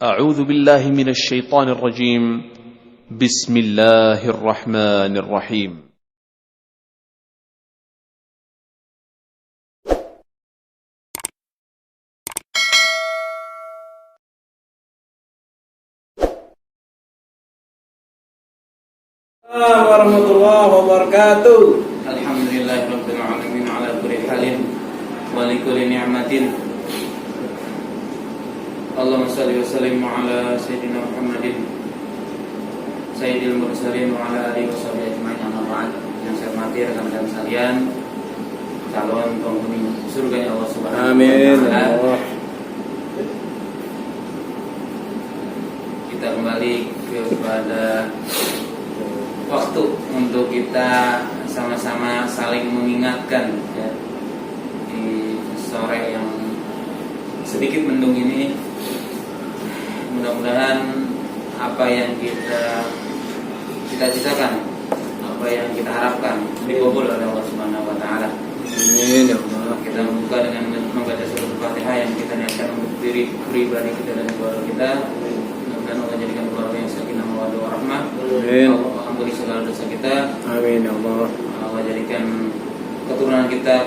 أعوذ بالله من الشيطان الرجيم. بسم الله الرحمن الرحيم. warahmatullahi wabarakatuh. Alhamdulillahirabbil alamin ala kulli halin wa li kulli ni'matin. Allahumma shalli wa sallim ala sayyidina Muhammadin sayyidil mursalin wa ala alihi washabihi ajmain, amma ba'd. Yang saya hormati rekan-rekan sekalian, calon penghuni surga Allah Subhanahu wa taala. Kita kembali kepada waktu untuk kita sama-sama saling mengingatkan, ya, di sore yang sedikit mendung ini. Mudah-mudahan apa yang kita cita-citakan, apa yang kita harapkan dikabul oleh Allah Subhanahu wa taala. Amin ya Allah. Kita membuka dengan membaca surah Al-Fatihah yang kita niatkan untuk diri pribadi kita dan keluarga kita. Mudah-mudahan Allah jadikan keluarga yang sakinah mawaddah warahmah. Amin. Allah ampuni segala dosa kita. Amin ya Allah. Allah jadikan keturunan kita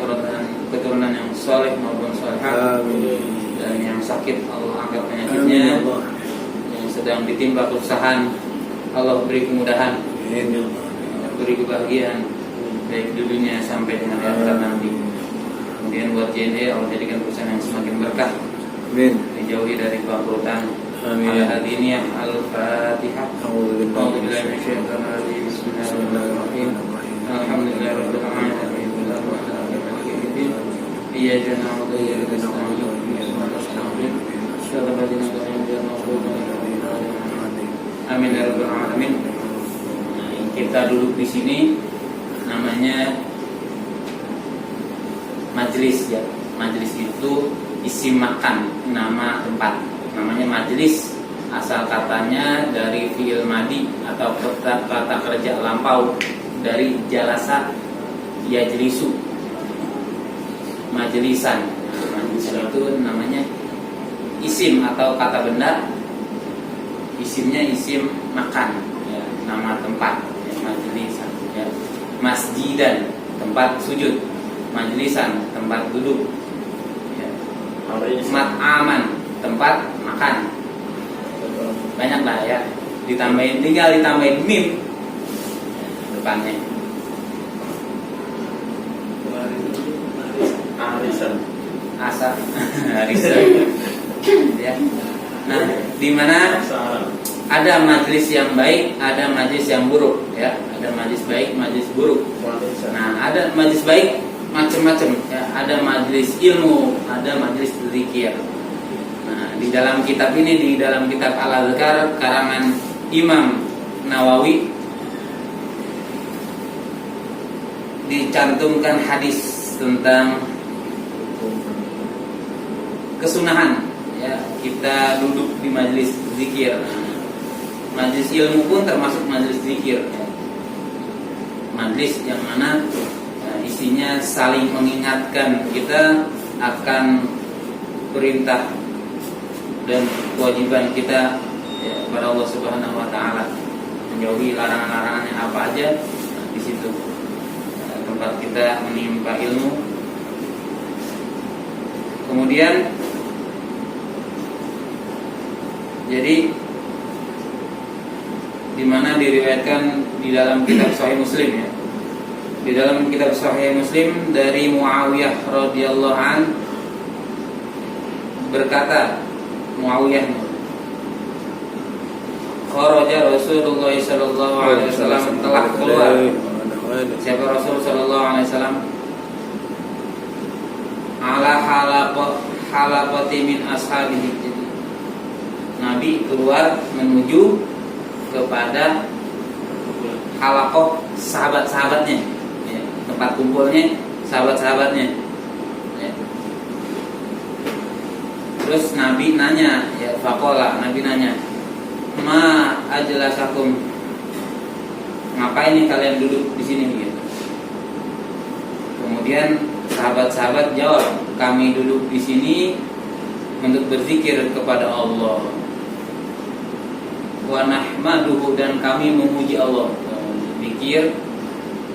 keturunan yang saleh maupun salihah. Amin. Dan yang sakit Allah angkat penyakitnya. Amin ya Allah. Yang sedang ditimpa kesusahan Allah beri kemudahan. Amin ya Allah. Beri kebahagiaan baik di dunia sampai dengan akhirat nanti. Kemudian buat JNE Allah jadikan perusahaan yang semakin berkah. Amin. Dijauhi dari kebangkrutan. Amin. Al-Hadiniyah Al-Fatihah. A'udzu billahi Bismillahirrahmanirrahim. Bismillahirrahmanirrahim. Alhamdulillahirabbil alamin. Iyyaka na'budu wa iyyaka nasta'in. Amin ya rabbal alamin. Kita duduk di sini namanya majelis, ya. Majelis itu isim makan, nama tempat. Namanya majelis, asal katanya dari fi'il madi atau kata kerja lampau dari jalasa yajlisu, majelisan. Majelisan itu namanya isim atau kata benda. Isimnya isim makan, ya, nama tempat, ya, majelisan, ya. Masjidan, tempat sujud. Majelisan, tempat duduk, ya. Mat'aman, tempat makan. Banyak lah, ya. Tinggal ditambahin mim, ya, depannya. Arisan, ya. Nah, di mana ada majelis yang baik, ada majelis yang buruk, ya. Ada majelis baik, majelis buruk. Nah, ada majelis baik macam-macam, ya. Ada majelis ilmu, ada majelis zikir. Nah, di dalam kitab ini, di dalam kitab Al-Azkar karangan Imam Nawawi, dicantumkan hadis tentang kesunahan, ya, kita duduk di majelis zikir. Majelis ilmu pun termasuk majelis zikir, ya. Majelis yang mana, ya, isinya saling mengingatkan kita akan perintah dan kewajiban kita, ya, kepada Allah Subhanahu wa taala, menjauhi larangan-larangan yang apa aja. Nah, di situ, ya, tempat kita menimba ilmu. Kemudian jadi di mana diriwayatkan di dalam kitab Sahih Muslim, ya. Di dalam kitab Sahih Muslim dari Muawiyah radhiyallahu an berkata, Muawiyah, kharaja Rasulullah sallallahu alaihi wasallam, telah keluar. Siapa Rasul sallallahu alaihi wasallam? Ala halaqati min ashabihi. Nabi keluar menuju kepada halaqah sahabat-sahabatnya, ya, tempat kumpulnya sahabat-sahabatnya, ya. Terus Nabi nanya, ya, faqala, Nabi nanya, ma ajlasakum, ngapain nih kalian duduk di sini, gitu. Kemudian sahabat-sahabat jawab, kami duduk di sini untuk berzikir kepada Allah. wa nahmaduhu, dan kami memuji Allah. Zikir,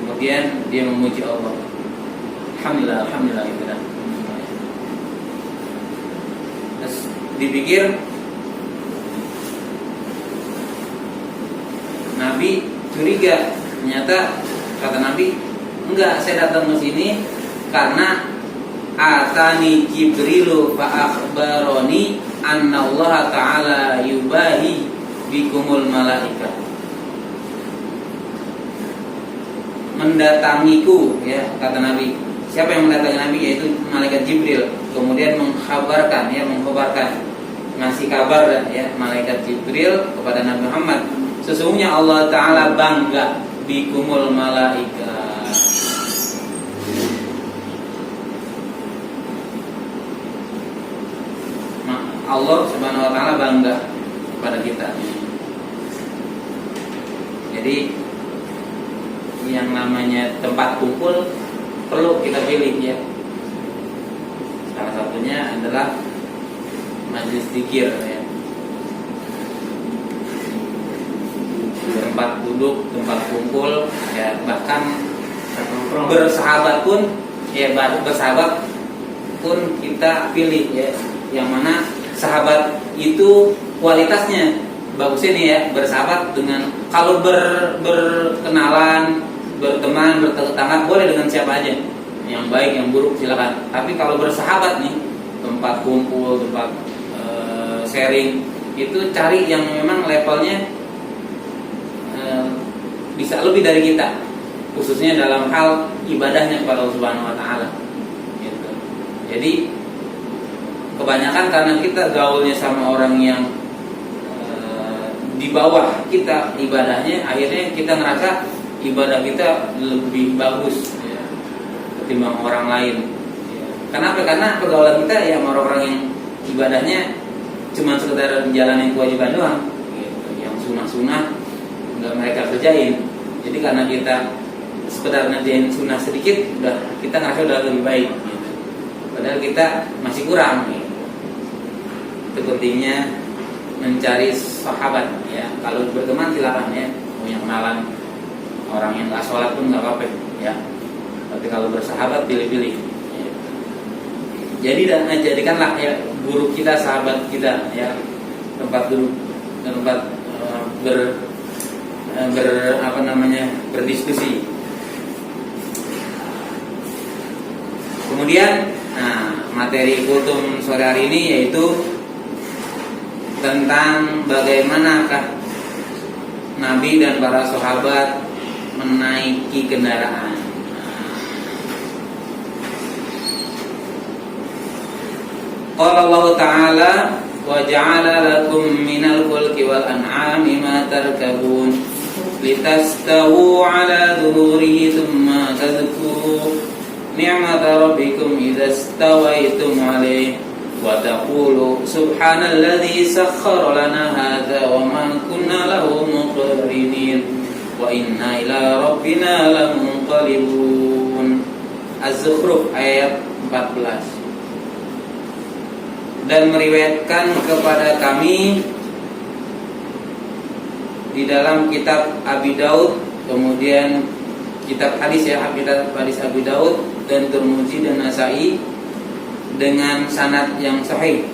kemudian dia memuji Allah. Alhamdulillah, alhamdulillah gitu dah. Terus dipikir Nabi curiga, ternyata kata Nabi, enggak, saya datang ke sini karena atani Jibrilu fa akhbaroni anna Allah Ta'ala yubahi bikumul malaika. Mendatangiku, ya kata Nabi. Siapa yang mendatangi Nabi? Yaitu malaikat Jibril. Kemudian mengkhabarkan, ngasih kabar ya malaikat Jibril kepada Nabi Muhammad, sesungguhnya Allah Ta'ala bangga bikumul malaika. Allah Subhanahu wa Ta'ala bangga kepada kita. Jadi yang namanya tempat kumpul perlu kita pilih ya. Salah satunya adalah majelis zikir ya. Tempat duduk, tempat kumpul ya, bahkan bersahabat pun ya, bersahabat pun kita pilih ya, yang mana sahabat itu kualitasnya bagusnya nih ya, bersahabat dengan, kalau berkenalan, berteman, bertetangga boleh dengan siapa aja, yang baik yang buruk silakan. Tapi kalau bersahabat nih, tempat kumpul, tempat sharing, itu cari yang memang levelnya bisa lebih dari kita, khususnya dalam hal ibadahnya kepada Allah Subhanahu wa Ta'ala gitu. Jadi kebanyakan karena kita gaulnya sama orang yang di bawah kita ibadahnya, akhirnya kita ngerasa ibadah kita lebih bagus ya, ketimbang orang lain ya. Kenapa? Karena pergaulan kita ya sama orang-orang yang ibadahnya cuma sekedar menjalani kewajiban doang gitu. Yang sunah-sunah nggak mereka kerjain. Jadi karena kita sekedar ngerjain sunnah sedikit, udah kita ngerasa udah lebih baik gitu. Padahal kita masih kurang gitu. Itu pentingnya mencari sahabat ya. Kalau berteman silakan ya, punya kenalan orang yang nggak sholat pun nggak apa-apa ya. Tapi kalau bersahabat pilih-pilih ya. Jadi dan jadikanlah ya guru kita sahabat kita ya, tempat duduk, tempat berdiskusi. Kemudian materi kultum sore hari ini yaitu tentang bagaimanakah Nabi dan para sahabat menaiki kendaraan. Qala Allah Ta'ala wa ja'ala lakum minal fulki wal an'ami ma tarkabun litastawu ala dhuhurihi thumma tadhkuru ni'mata rabbikum idza stawaitum alaihi wa taqulu subhanalladzi sakhkhara lana hadza wa ma kunna lahu muqrinin wa inna ila rabbina lamunqalibun. Az-Zukhruf ayat 14. Dan meriwayatkan kepada kami di dalam kitab Abi Daud, kemudian kitab hadis ya, kitab hadis Abi Daud dan Tirmidzi dan Nasa'i dengan sanad yang sahih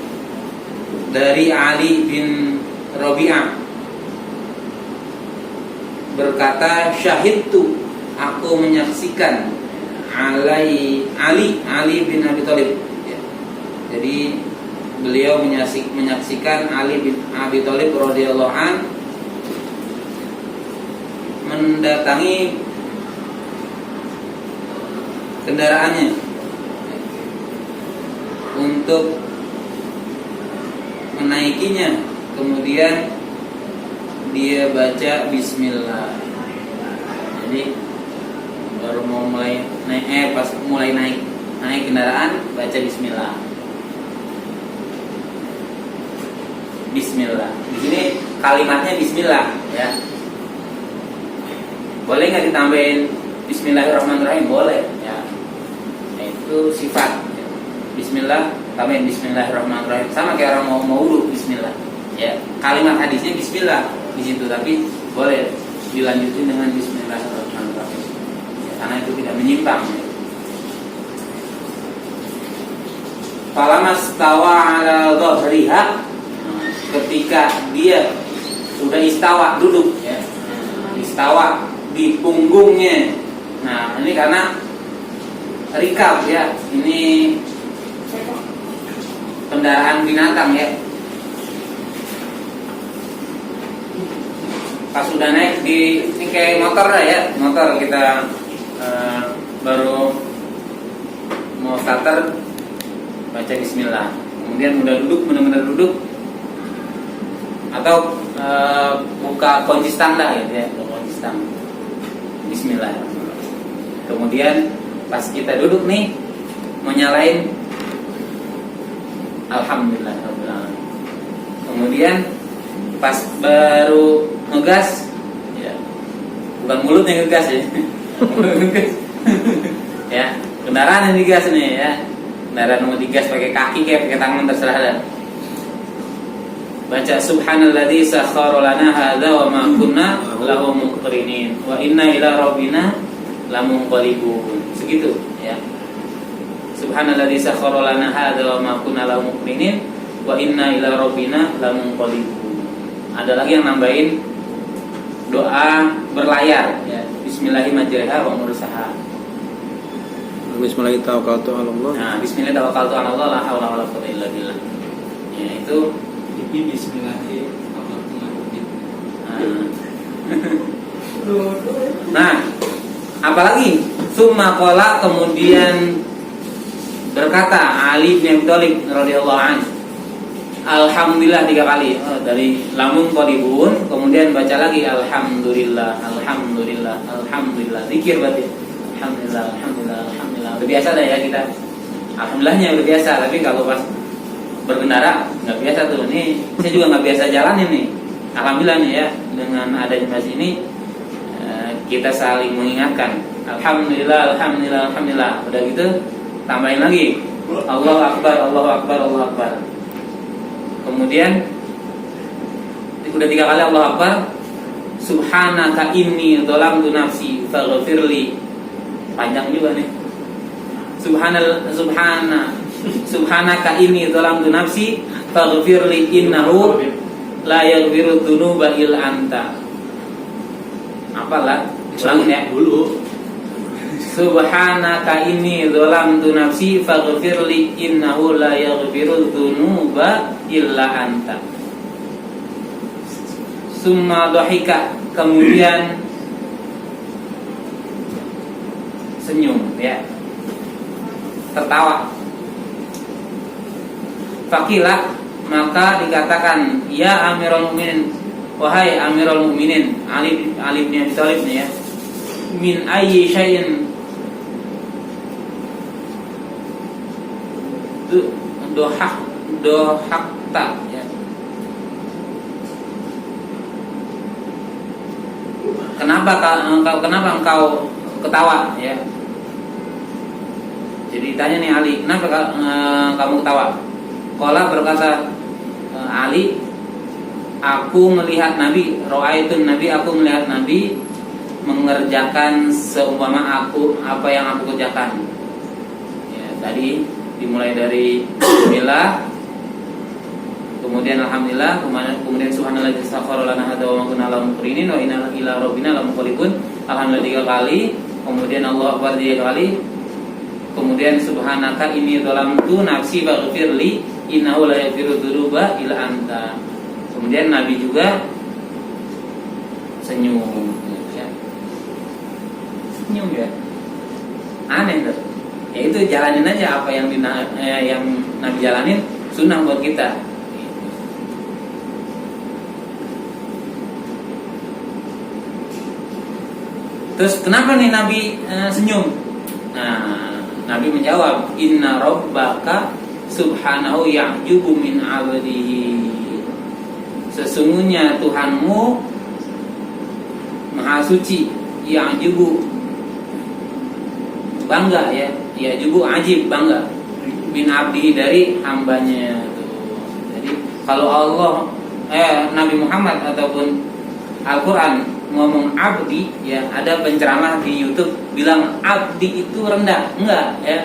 dari Ali bin Rabi'ah berkata, syahidtu, aku menyaksikan Ali bin Abi Thalib ya. Jadi beliau menyaksikan Ali bin Abi Thalib radhiyallahu an mendatangi kendaraannya untuk menaikinya, kemudian dia baca bismillah. Jadi baru mau mulai naik, pas mulai naik kendaraan baca bismillah. Bismillah. Di sini kalimatnya bismillah ya. Boleh nggak ditambahin bismillahirrahmanirrahim? Boleh ya. Itu sifat. Bismillah, tambahin bismillahirrahmanirrahim. Sama kayak orang mau wudu bismillah. Ya. kalimat hadisnya Bismillah di situ, tapi boleh dilanjutin dengan Bismillahirrahmanirrahim, karena itu tidak menyimpang. Falamas tawa ala dhahriha, ketika dia sudah istawa, duduk ya, istawa di punggungnya. Nah, ini karena rikab ya, ini kendaraan binatang ya. Pas sudah naik di, ini kayak motor lah ya, motor kita baru mau starter, baca Bismillah, kemudian udah duduk, benar-benar duduk, atau buka kunci stang dah gitu ya, kunci stang, Bismillah. Kemudian pas kita duduk nih, mau nyalain Alhamdulillah. Kemudian pas baru ngegas, ya, bukan mulutnya ngegas ya, ya, kendaraan yang digas nih ya, kendaraan mau digas pakai kaki kayak pakai tangan, terserah dah. Baca subhanalladzi sakhkhara lana hadza wa ma kunna lahu muqrinin wa inna ila rabbina lamunqalibun. Segitu ya. Subhanalladzi sakhkhara lana hadza wa ma kunna lahu muqrinin wa inna ila rabbina lamunqalibun. Ada lagi yang nambahin doa berlayar ya. Bismillahirrahmanirrahim wa mursaha. Bismillahirrahmanirrahim. Allah. Nah, bismillahirrahmanirrahim. Allah la haula wala quwwata illa billah. Ya, itu Ini Bismillahirrahmanirrahim. Nah, apalagi summa qala, kemudian berkata Ali bin Abi Thalib radhiyallahu anhu, alhamdulillah 3 kali. Dari lamun qalibun, kemudian baca lagi alhamdulillah, alhamdulillah, alhamdulillah. Zikir berarti. Alhamdulillah, alhamdulillah, alhamdulillah. Udah biasa dah ya kita. Alhamdulillahnya udah biasa, tapi kalau pas berkendara nggak biasa tuh. Nih saya juga nggak biasa jalan ini. Alhamdulillah nih ya, dengan adanya masjid ini kita saling mengingatkan. Alhamdulillah, alhamdulillah, alhamdulillah. Udah gitu tambahin lagi Allahu Akbar, Allahu Akbar, Allahu Akbar. Kemudian udah 3 kali Allahu Akbar. Subhanaka inni dzalamtu nafsi faghfirli. Panjang juga nih. Subhanaka inni dzalamtu nafsi faghfirli innahu la yaghfiru dzunuba illa anta. Apalah? Ulang ya dulu. Subhanaka inni dzalamtu nafsi faghfirli innahu la yaghfiru dzunuba illa anta. Summa dhahika, kemudian senyum ya, tertawa. Fakilah, maka dikatakan, ya Amirul Mukminin, wahai Amirul Mukminin, Ali bin Abi Thalib nih ya, min ayyi syai'in dohakta ya. Kenapa engkau ketawa ya? Jadi tanya nih Ali, kenapa kamu ketawa? Qala, berkata Ali, aku melihat Nabi, ra'aitun Nabi, aku melihat Nabi mengerjakan seumpama apa yang aku kerjakan. Ya, tadi dimulai dari bismillah, kemudian alhamdulillah, kemudian subhanallah sakhkhara lana hadza wa ma kunna lahu muqrinin wa inna ila rabbina lamunqalibun. Alhamdulillah 3 kali, kemudian Allahu Akbar 3 kali, kemudian subhanaka inni dzalamtu nafsi faghfirli innahu la yaghfiru dzunuba illa anta. Kemudian Nabi juga senyum ya. Senyum ya. Aneh tuh. Ya itu jalanin aja apa yang yang Nabi jalanin, sunnah buat kita. Terus kenapa nih Nabi senyum? Nah, Nabi menjawab, inna rabbaka subhanahu ya'jubu min 'abdihi. Sesungguhnya Tuhanmu Maha Suci, ya'jubu bangga ya, ya'jubu ajib bangga, min 'abdihi dari hambanya tuh. Jadi kalau Allah Nabi Muhammad ataupun Al-Quran ngomong abdi, ya ada penceramah di YouTube bilang abdi itu rendah, enggak ya.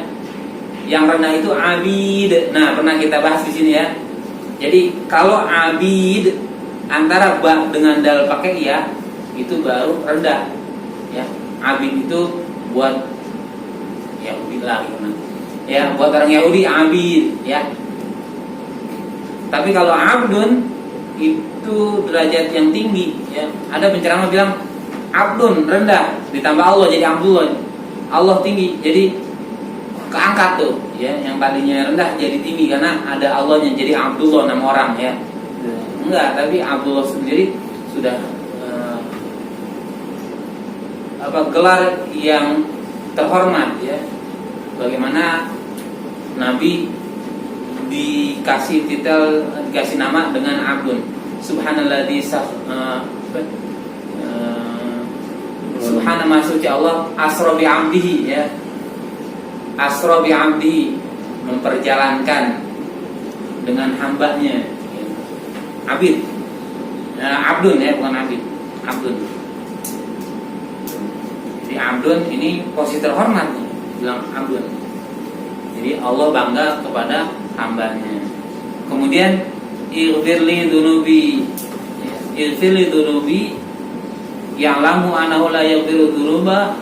Yang rendah itu abid. Nah, pernah kita bahas di sini ya. Jadi kalau abid antara ba dengan dal pakai ya, itu baru rendah. Ya, abid itu buat Yahudi lah gitu. Ya, buat orang Yahudi abid ya. Tapi kalau abdun itu derajat yang tinggi ya. Ada penceramah bilang abdun rendah, ditambah Allah jadi Abdullah. Allah tinggi jadi keangkat tuh ya, yang tadinya rendah jadi tinggi karena ada Allahnya, jadi Abdullah nama orang ya. Enggak, tapi Abdullah sendiri sudah gelar yang terhormat ya. Bagaimana Nabi dikasih titel, dikasih nama dengan Abdun. Subhanalladzi Subhana suci Allah asra bi 'abdihi ya. Asra bi 'abdihi, memperjalankan dengan hambanya. Abid. Abdun ya, bukan abid. Abdun. Jadi Abdun ini posisi terhormat nih, bilang Abdun. Jadi Allah bangga kepada hambanya. Kemudian ighfirli dzunubi. Ighfirli dzunubi ya'lamu annahu la yaghfiru dzunuba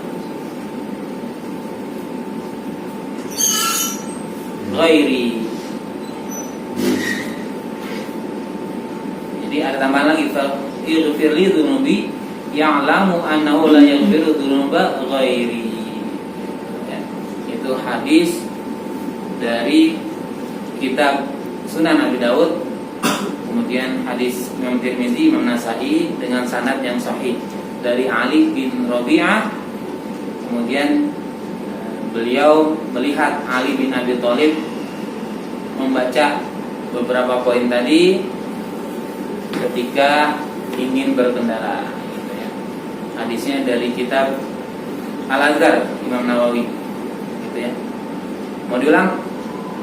ghairi. Jadi ada tambahan lagi, ighfirli dzunubi ya'lamu annahu la yaghfiru dzunuba ghairi. Ya, itu hadis dari kitab Sunan Abi Daud, kemudian hadis Imam Tirmidzi, Imam Nasa'i dengan sanad yang sahih dari Ali bin Rabi'ah. Kemudian beliau melihat Ali bin Abi Thalib membaca beberapa poin tadi ketika ingin berkendara gitu ya. Hadisnya dari kitab Al-Azhar Imam Nawawi gitu ya. Mau diulang?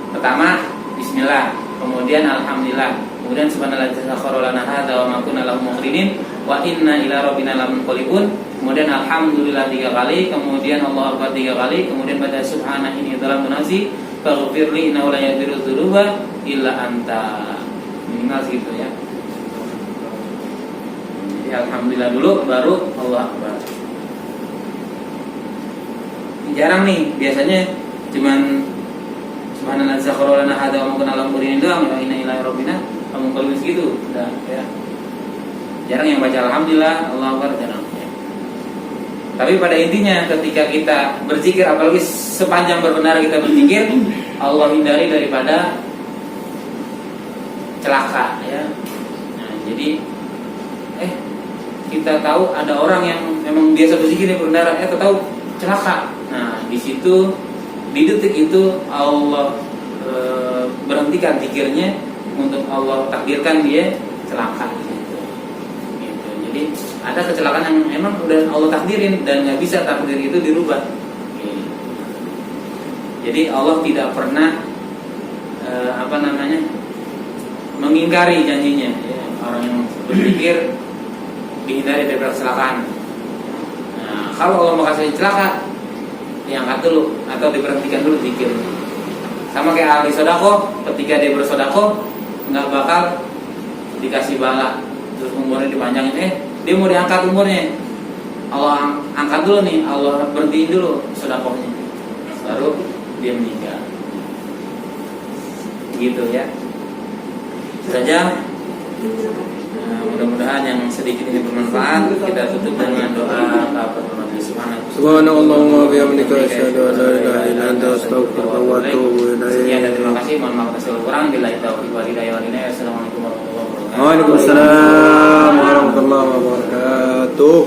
Pertama bismillah, kemudian alhamdulillah, kemudian subhanallah sakhkhara lana hadza wa ma kunna lahu muqrinin wa inna ila rabbina lamunqalibun, kemudian alhamdulillah 3 kali, kemudian Allahu akbar 3 kali, kemudian pada subhana inni dzalamu nafsi faghfirli innahu la yaghfiru dzunuba illa anta. Minimal segitu ya. Jadi alhamdulillah dulu baru Allahu akbar. Jarang nih, biasanya cuman subhanallah sakhkhara lana hadza wa ma kunna lahu muqrinin doang, wa inna ila rabbina lamunqalibun segitu udah ya. Jarang yang baca alhamdulillah, Allahu akbar, jarang ya. Tapi pada intinya ketika kita berzikir, apalagi sepanjang berkendara kita berzikir, Allah hindari daripada celaka ya. Nah, jadi kita tahu ada orang yang memang biasa berzikir di berkendara, tahu celaka. Nah, di situ di detik itu Allah berhentikan zikirnya untuk Allah takdirkan dia celaka gitu. Jadi ada kecelakaan yang memang udah Allah takdirin dan nggak bisa takdir itu dirubah. Jadi Allah tidak pernah mengingkari janjinya ya. Orang yang berzikir dihindari dari kecelakaan. Nah, kalau Allah mau kasih celaka, diangkat dulu atau diberhentikan dulu zikir. Sama kayak ahli sodako, ketika dia bersodako nggak bakal dikasih bala terus umurnya dipanjangin, dia mau diangkat umurnya, Allah angkat dulu nih, Allah berhentiin dulu sodakohnya, baru dia meninggal. Gitu ya. Itu saja. Mudah-mudahan yang sedikit ini bermanfaat. Kita tutup dengan doa kafaratul majlis. Subhanallahumma wa bihamdika asyhadu an la ilaha illa anta astaghfiruka wa atubu ilaik. Sekian dan terima kasih. Mohon maaf atas segala kurang. Billahi taufiq wal hidayah wal inayah. Assalamualaikum warahmatullahi wabarakatuh. Waalaikumsalam warahmatullahi wabarakatuh.